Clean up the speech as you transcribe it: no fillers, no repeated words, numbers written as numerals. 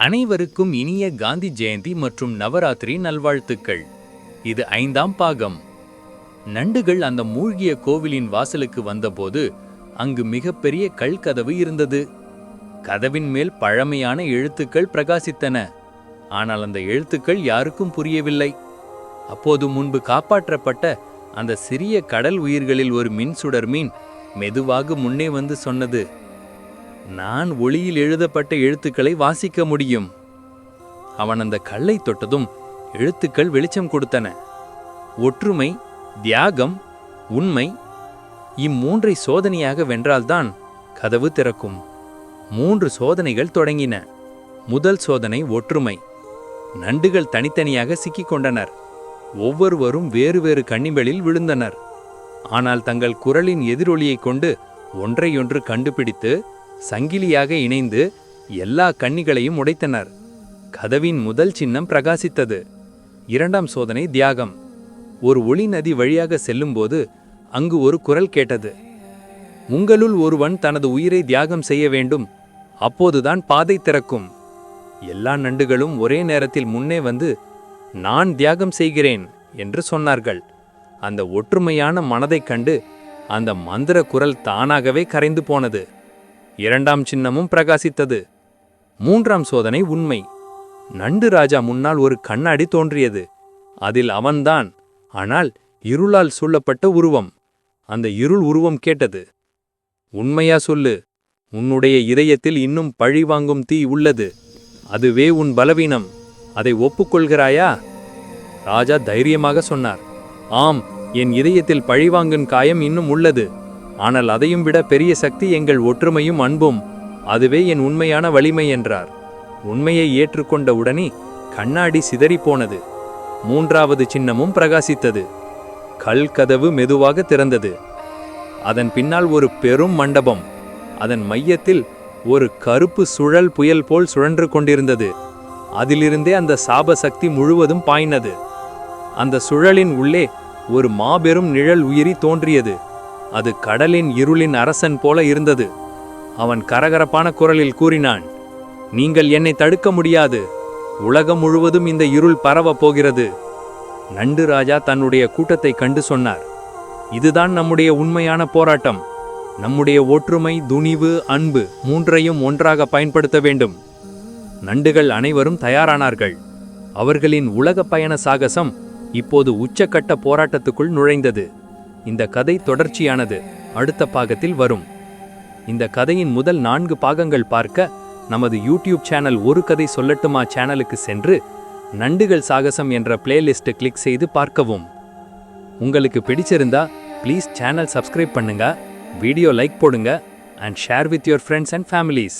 அனைவருக்கும் இனிய காந்தி ஜெயந்தி மற்றும் நவராத்திரி நல்வாழ்த்துக்கள். இது 5ஆம் பாகம். நண்டுகள் அந்த மூழ்கிய கோவிலின் வாசலுக்கு வந்தபோது அங்கு மிகப்பெரிய கல்கதவு இருந்தது. கதவின் மேல் பழமையான எழுத்துக்கள் பிரகாசித்தன. ஆனால் அந்த எழுத்துக்கள் யாருக்கும் புரியவில்லை. அப்போது முன்பு காப்பாற்றப்பட்ட அந்த சிறிய கடல் உயிர்களில் ஒரு மின்சுடர் மீன் மெதுவாக முன்னே வந்து சொன்னது, நான் ஒளியில் எழுதப்பட்ட எழுத்துக்களை வாசிக்க முடியும். அவன் அந்த கல்லை தொட்டதும் எழுத்துக்கள் வெளிச்சம் கொடுத்தன. ஒற்றுமை, தியாகம், உண்மை, இம்மூன்றை சோதனையாக வென்றால்தான் கதவு திறக்கும். 3 சோதனைகள் தொடங்கின. முதல் சோதனை ஒற்றுமை. நண்டுகள் தனித்தனியாக சிக்கிக் கொண்டனர். ஒவ்வொருவரும் வேறு வேறு கண்ணிகளில் விழுந்தனர். ஆனால் தங்கள் குரலின் எதிரொலியைக் கொண்டு ஒன்றையொன்று கண்டுபிடித்து சங்கிலியாக இணைந்து எல்லா கண்ணிகளையும் உடைத்தனர். கதவின் முதல் சின்னம் பிரகாசித்தது. 2ஆம் சோதனை தியாகம். ஒரு ஒளி நதி வழியாக செல்லும்போது அங்கு ஒரு குரல் கேட்டது, உங்களுள் ஒருவன் தனது உயிரை தியாகம் செய்ய வேண்டும், அப்போதுதான் பாதை திறக்கும். எல்லா நண்டுகளும் ஒரே நேரத்தில் முன்னே வந்து, நான் தியாகம் செய்கிறேன் என்று சொன்னார்கள். அந்த ஒற்றுமையான மனதைக் கண்டு அந்த மந்திர குரல் தானாகவே கரைந்து போனது. 2ஆம் சின்னமும் பிரகாசித்தது. 3ஆம் சோதனை உண்மை. நண்டு ராஜா முன்னால் ஒரு கண்ணாடி தோன்றியது. அதில் அவன்தான், ஆனால் இருளால் சூழப்பட்ட உருவம். அந்த இருள் உருவம் கேட்டது, உண்மையா சொல்லு, உன்னுடைய இதயத்தில் இன்னும் பழிவாங்கும் தீ உள்ளது. அதுவே உன் பலவீனம். அதை ஒப்புக்கொள்கிறாயா? ராஜா தைரியமாக சொன்னார், ஆம், என் இதயத்தில் பழிவாங்கும் காயம் இன்னும் உள்ளது. ஆனால் அதையும் விட பெரிய சக்தி எங்கள் ஒற்றுமையும் அன்பும். அதுவே என் உண்மையான வலிமை என்றார். உண்மையை ஏற்றுக்கொண்ட உடனே கண்ணாடி சிதறிப்போனது. 3ஆவது சின்னமும் பிரகாசித்தது. கல் கதவு மெதுவாக திறந்தது. அதன் பின்னால் ஒரு பெரும் மண்டபம். அதன் மையத்தில் ஒரு கருப்பு சுழல் புயல் போல் சுழன்று கொண்டிருந்தது. அதிலிருந்தே அந்த சாப சக்தி முழுவதும் பாய்ந்தது. அந்த சுழலின் உள்ளே ஒரு மாபெரும் நிழல் உயிரி தோன்றியது. அது கடலின் இருளின் அரசன் போல இருந்தது. அவன் கரகரப்பான குரலில் கூறினான், நீங்கள் என்னை தடுக்க முடியாது. உலகம் முழுவதும் இந்த இருள் பரவ போகிறது. நண்டு ராஜா தன்னுடைய கூட்டத்தை கண்டு சொன்னார், இதுதான் நம்முடைய உண்மையான போராட்டம். நம்முடைய ஒற்றுமை, துணிவு, அன்பு 3ஐயும் ஒன்றாக பயன்படுத்த வேண்டும். நண்டுகள் அனைவரும் தயாரானார்கள். அவர்களின் உலக பயண சாகசம் இப்போது உச்சக்கட்ட போராட்டத்துக்குள் நுழைந்தது. இந்த கதை தொடர்ச்சியானது அடுத்த பாகத்தில் வரும். இந்த கதையின் முதல் 4 பாகங்கள் பார்க்க நமது யூடியூப் சேனல் ஒரு கதை சொல்லட்டுமா சேனலுக்கு சென்று நண்டுகள் சாகசம் என்ற பிளேலிஸ்ட் கிளிக் செய்து பார்க்கவும். உங்களுக்கு பிடிச்சிருந்தா ப்ளீஸ் சேனல் சப்ஸ்கிரைப் பண்ணுங்க, வீடியோ லைக் போடுங்க and share with your friends and families.